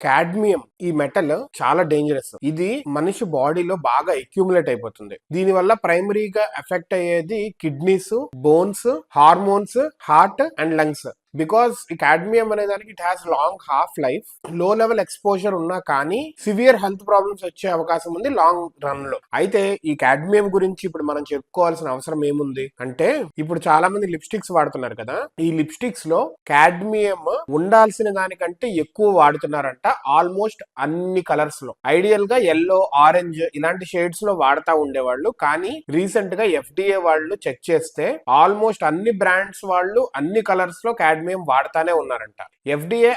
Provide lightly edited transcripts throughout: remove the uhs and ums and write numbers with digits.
Cadmium ఈ metal చాలా dangerous. ఇది మనిషి బాడీలో బాగా అక్యూములేట్ అయిపోతుంది. దీని వల్ల ప్రైమరీగా ఎఫెక్ట్ అయ్యేది kidneys, bones, hormones, heart and lungs. Because ఈ కాడ్మియం అనే దానికి it has long half life. లో లెవెల్ ఎక్స్పోజర్ ఉన్నా కానీ సివియర్ హెల్త్ ప్రాబ్లమ్స్ వచ్చే అవకాశం ఉంది లాంగ్ రన్ లో. అయితే ఈ కాడ్మియం గురించి ఇప్పుడు మనం చెప్పుకోవాల్సిన అవసరం ఏముంది అంటే, ఇప్పుడు చాలా మంది లిప్స్టిక్స్ వాడుతున్నారు కదా, ఈ లిప్స్టిక్స్ లో కాడ్మియం ఉండాల్సిన దానికంటే ఎక్కువ వాడుతున్నారంట. ఆల్మోస్ట్ అన్ని కలర్స్ లో, ఐడియల్ గా ఎల్లో, ఆరెంజ్ ఇలాంటి షేడ్స్ లో వాడుతూ ఉండేవాళ్ళు. కానీ రీసెంట్ గా FDA వాళ్ళు చెక్ చేస్తే ఆల్మోస్ట్ అన్ని బ్రాండ్స్ వాళ్ళు అన్ని కలర్స్ లో కాడ్మియం వాడతానే ఉన్నారంట. FDA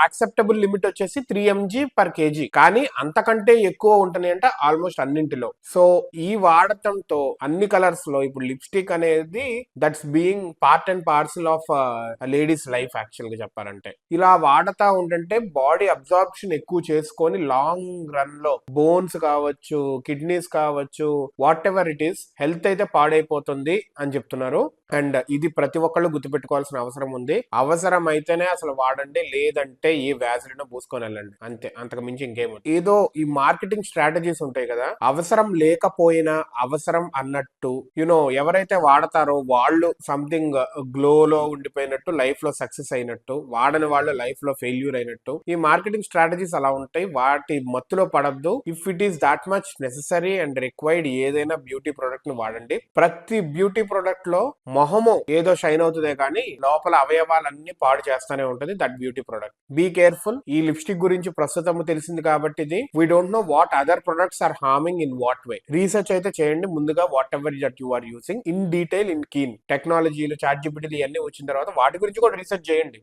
యాక్సెప్టబుల్ లిమిట్ వచ్చేసి 3 mg/kg, కానీ అంతకంటే ఎక్కువ ఉంటున్నాయి అంట ఆల్మోస్ట్ అన్నింటిలో. సో ఈ వాడటంతో అన్ని కలర్స్ లో ఇప్పుడు లిప్స్టిక్ అనేది that's being part and parcel of ladies life. Actual గా చెప్పాలంటే ఇలా వాడతా ఉంటుంటే బాడీ అబ్జార్ప్షన్ ఎక్కువ చేసుకొని లాంగ్ రన్ లో బోన్స్ కావచ్చు, కిడ్నీస్ కావచ్చు, what ever it is, health అయితే పాడైపోతుంది అని చెప్తున్నారు. అండ్ ఇది ప్రతి ఒక్కళ్ళు గుర్తుపెట్టుకోవాల్సిన అవసరం ఉంది. అవసరం అయితేనే అసలు వాడండి, లేదంటే ఏ వ్యాజిలినో పూసుకొని వెళ్ళండి, అంతే. అంతకు మించి ఇంకేమో. ఏదో ఈ మార్కెటింగ్ స్ట్రాటజీస్ ఉంటాయి కదా, అవసరం లేకపోయినా అవసరం అన్నట్టు ఎవరైతే వాడతారో వాళ్ళు సంథింగ్ గ్లో లో ఉండిపోయినట్టు, లైఫ్ లో సక్సెస్ అయినట్టు, వాడని వాళ్ళు లైఫ్ లో ఫెయిల్యూర్ అయినట్టు ఈ మార్కెటింగ్ స్ట్రాటజీస్ అలా ఉంటాయి. వాటి మత్తులో పడద్దు. If it is that much necessary and required ఏదైనా బ్యూటీ ప్రొడక్ట్ ను వాడండి. ప్రతి బ్యూటీ ప్రొడక్ట్ లో మొహము ఏదో షైన్ అవుతుందే కానీ లోపల అవయవాలన్నీ పాడు చేస్తానే ఉంటది that beauty product. Be careful. ఈ లిప్స్టిక్ గురించి ప్రస్తుతం తెలిసింది కాబట్టి ఇది we don't know what other products are harming in what way. Research అయితే చేయండి ముందుగా, whatever that you are using in detail, in keen. టెక్నాలజీలు, చాట్ జీపీటీలు ఇవన్నీ వచ్చిన తర్వాత వాటి గురించి కూడా రీసెర్చ్ చేయండి.